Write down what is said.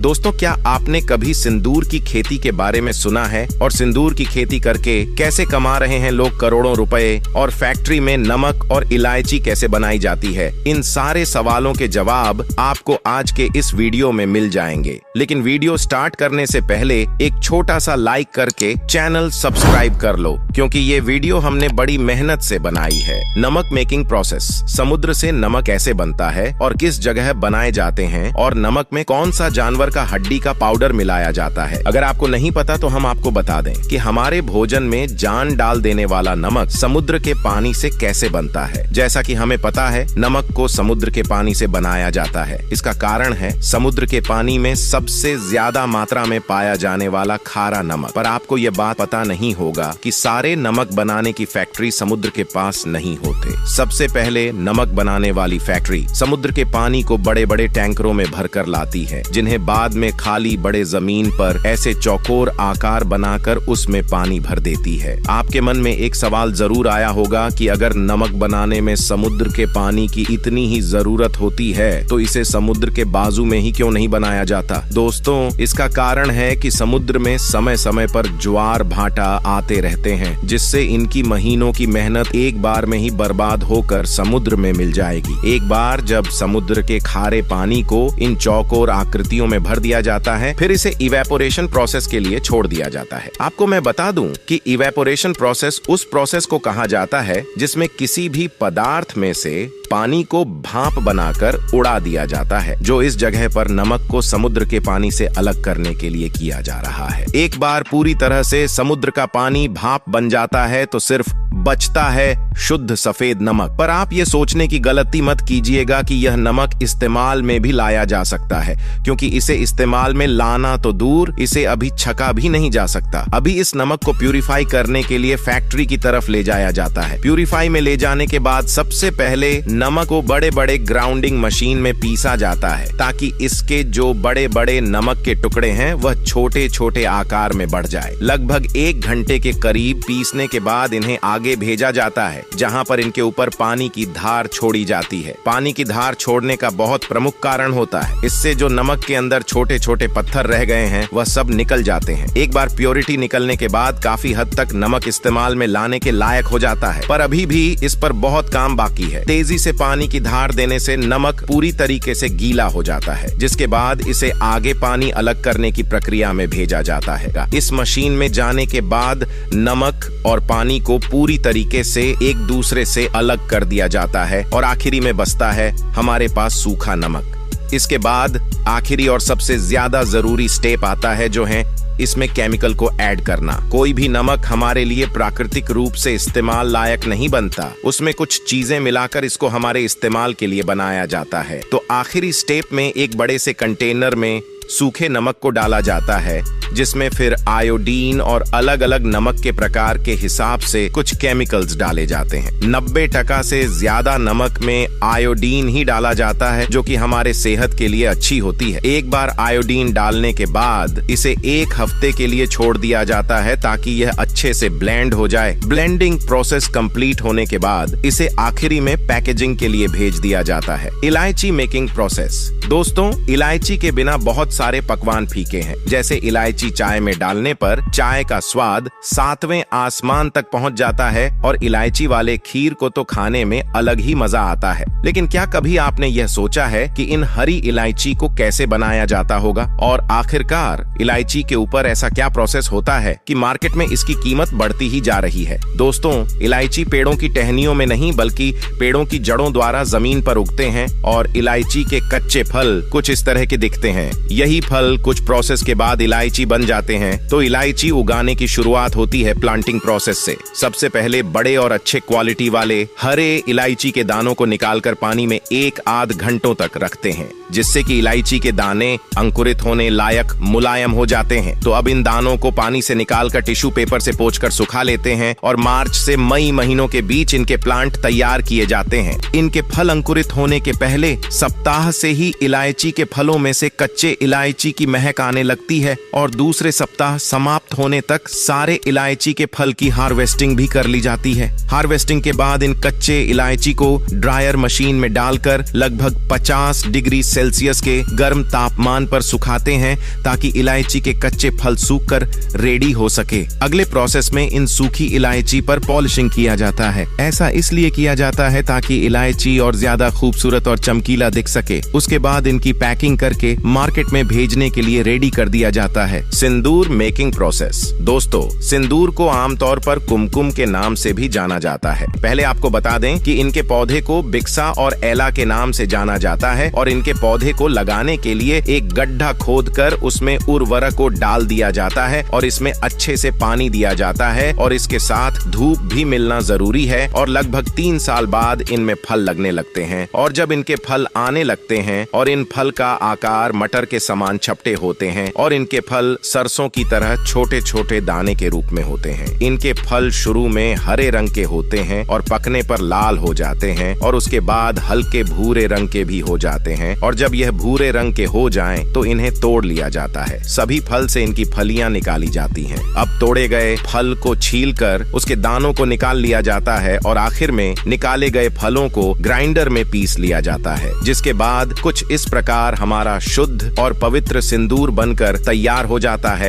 दोस्तों, क्या आपने कभी सिंदूर की खेती के बारे में सुना है और सिंदूर की खेती करके कैसे कमा रहे हैं लोग करोड़ों रुपए, और फैक्ट्री में नमक और इलायची कैसे बनाई जाती है? इन सारे सवालों के जवाब आपको आज के इस वीडियो में मिल जाएंगे। लेकिन वीडियो स्टार्ट करने से पहले एक छोटा सा लाइक करके चैनल सब्सक्राइब कर लो, क्योंकि ये वीडियो हमने बड़ी मेहनत से बनाई है। नमक मेकिंग प्रोसेस, समुद्र से नमक कैसे बनता है और किस जगह बनाए जाते हैं, और नमक में कौन सा जानवर का हड्डी का पाउडर मिलाया जाता है। अगर आपको नहीं पता तो हम आपको बता दें कि हमारे भोजन में जान डाल देने वाला नमक समुद्र के पानी से कैसे बनता है। जैसा कि हमें पता है, नमक को समुद्र के पानी से बनाया जाता है। इसका कारण है समुद्र के पानी में सबसे ज्यादा मात्रा में पाया जाने वाला खारा नमक। पर आपको यह बात पता नहीं होगा कि सारे नमक बनाने की फैक्ट्री समुद्र के पास नहीं होते। सबसे पहले नमक बनाने वाली फैक्ट्री समुद्र के पानी को बड़े बड़े टैंकरों में भरकर लाती है, जिन्हें बाद में खाली बड़े जमीन पर ऐसे चौकोर आकार बनाकर उसमें पानी भर देती है। आपके मन में एक सवाल जरूर आया होगा कि अगर नमक बनाने में समुद्र के पानी की इतनी ही जरूरत होती है तो इसे समुद्र के बाजू में ही क्यों नहीं बनाया जाता? दोस्तों, इसका कारण है कि समुद्र में समय समय पर ज्वार भाटा आते रहते हैं, जिससे इनकी महीनों की मेहनत एक बार में ही बर्बाद होकर समुद्र में मिल जाएगी। एक बार जब समुद्र के खारे पानी को इन चौकोर आकृतियों में भर दिया जाता है, फिर इसे इवेपोरेशन प्रोसेस के लिए छोड़ दिया जाता है। आपको मैं बता दूं कि इवेपोरेशन प्रोसेस उस प्रोसेस को कहा जाता है जिसमें किसी भी पदार्थ में से पानी को भाप बनाकर उड़ा दिया जाता है, जो इस जगह पर नमक को समुद्र के पानी से अलग करने के लिए किया जा रहा है। एक बार पूरी तरह से समुद्र का पानी भाप बन जाता है तो सिर्फ बचता है शुद्ध सफेद नमक। पर आप ये सोचने की गलती मत कीजिएगा कि यह नमक इस्तेमाल में भी लाया जा सकता है, क्योंकि इसे इस्तेमाल में लाना तो दूर, इसे अभी छका भी नहीं जा सकता। अभी इस नमक को प्यूरिफाई करने के लिए फैक्ट्री की तरफ ले जाया जाता है। प्यूरिफाई में ले जाने के बाद सबसे पहले नमक को बड़े बड़े ग्राउंडिंग मशीन में पीसा जाता है, ताकि इसके जो बड़े बड़े नमक के टुकड़े हैं वह छोटे छोटे आकार में बढ़ जाए। लगभग 1 घंटे के करीब पीसने के बाद इन्हें आगे भेजा जाता है, जहां पर इनके ऊपर पानी की धार छोड़ी जाती है। पानी की धार छोड़ने का बहुत प्रमुख कारण होता है, इससे जो नमक के अंदर छोटे छोटे पत्थर रह गए हैं वह सब निकल जाते हैं। एक बार प्योरिटी निकलने के बाद काफी हद तक नमक इस्तेमाल में लाने के लायक हो जाता है, पर अभी भी इस पर बहुत काम बाकी है। तेजी से पानी की धार देने से नमक पूरी तरीके से गीला हो जाता है, जिसके बाद इसे आगे पानी अलग करने की प्रक्रिया में भेजा जाता है। इस मशीन में जाने के बाद नमक और पानी को पूरी तरीके से एक दूसरे से अलग कर दिया जाता है और आखिरी में बचता है हमारे पास सूखा नमक। इसके बाद आखिरी और सबसे ज्यादा जरूरी स्टेप आता है, जो है इसमें केमिकल को ऐड करना। कोई भी नमक हमारे लिए प्राकृतिक रूप से इस्तेमाल लायक नहीं बनता, उसमें कुछ चीजें मिलाकर इसको हमारे इस्तेमाल के लिए बनाया जाता है। तो आखिरी स्टेप में एक बड़े से कंटेनर में सूखे नमक को डाला जाता है, जिसमें फिर आयोडीन और अलग अलग नमक के प्रकार के हिसाब से कुछ केमिकल्स डाले जाते हैं। 90% से ज्यादा नमक में आयोडीन ही डाला जाता है, जो कि हमारे सेहत के लिए अच्छी होती है। एक बार आयोडीन डालने के बाद इसे 1 हफ्ते के लिए छोड़ दिया जाता है, ताकि यह अच्छे से ब्लेंड हो जाए। ब्लेंडिंग प्रोसेस कंप्लीट होने के बाद इसे आखिरी में पैकेजिंग के लिए भेज दिया जाता है। इलायची मेकिंग प्रोसेस। दोस्तों, इलायची के बिना बहुत सारे पकवान फीके हैं। जैसे इलायची चाय में डालने पर चाय का स्वाद 7वें आसमान तक पहुंच जाता है, और इलायची वाले खीर को तो खाने में अलग ही मजा आता है। लेकिन क्या कभी आपने यह सोचा है कि इन हरी इलायची को कैसे बनाया जाता होगा? और आखिरकार इलायची के ऊपर ऐसा क्या प्रोसेस होता है कि मार्केट में इसकी कीमत बढ़ती ही जा रही है? दोस्तों, इलायची पेड़ों की टहनियों में नहीं बल्कि पेड़ों की जड़ों द्वारा जमीन पर उगते हैं, और इलायची के कच्चे फल कुछ इस तरह के दिखते हैं। यही फल कुछ प्रोसेस के बाद इलायची बन जाते हैं। तो इलायची उगाने की शुरुआत होती है प्लांटिंग प्रोसेस से। सबसे पहले बड़े और अच्छे क्वालिटी वाले हरे इलायची के दानों को निकालकर पानी में 1-8 घंटों तक रखते हैं, जिससे कि इलायची के दाने अंकुरित होने लायक मुलायम हो जाते हैं। तो तो अब इन दानों को पानी से निकालकर टिश्यू पेपर से पोंछकर सुखा लेते हैं और मार्च से मई महीनों के बीच इनके प्लांट तैयार किए जाते हैं। इनके फल अंकुरित होने के पहले सप्ताह से ही इलायची के फलों में से कच्चे इलायची की महक आने लगती है और दूसरे सप्ताह समाप्त होने तक सारे इलायची के फल की हार्वेस्टिंग भी कर ली जाती है। हार्वेस्टिंग के बाद इन कच्चे इलायची को ड्रायर मशीन में डालकर लगभग 50 डिग्री सेल्सियस के गर्म तापमान पर सुखाते हैं ताकि इलायची के कच्चे फल सूखकर रेडी हो सके। अगले प्रोसेस में इन सूखी इलायची पर पॉलिशिंग किया जाता है। ऐसा इसलिए किया जाता है ताकि इलायची और ज्यादा खूबसूरत और चमकीला दिख सके। उसके बाद इनकी पैकिंग करके मार्केट में भेजने के लिए रेडी कर दिया जाता है। सिंदूर मेकिंग प्रोसेस। दोस्तों, सिंदूर को आमतौर पर कुमकुम के नाम से भी जाना जाता है। पहले आपको बता दें कि इनके पौधे को बिक्सा और एला के नाम से जाना जाता है और इनके पौधे को लगाने के लिए एक गड्ढा खोदकर उसमें उर्वरक को डाल दिया जाता है और इसमें अच्छे से पानी दिया जाता है और इसके साथ धूप भी मिलना जरूरी है और लगभग 3 साल बाद इनमें फल लगने लगते हैं। और जब इनके फल आने लगते हैं और इन फल का आकार मटर के समान चपटे होते हैं और इनके फल सरसों की तरह छोटे छोटे दाने के रूप में होते हैं। इनके फल शुरू में हरे रंग के होते हैं और पकने पर लाल हो जाते हैं और उसके बाद हल्के भूरे रंग के भी हो जाते हैं और जब यह भूरे रंग के हो जाएं तो इन्हें तोड़ लिया जाता है। सभी फल से इनकी फलियां निकाली जाती हैं। अब तोड़े गए फल को छीलकर उसके दानों को निकाल लिया जाता है और आखिर में निकाले गए फलों को ग्राइंडर में पीस लिया जाता है, जिसके बाद कुछ इस प्रकार हमारा शुद्ध और पवित्र सिंदूर बनकर तैयार हो जाता है।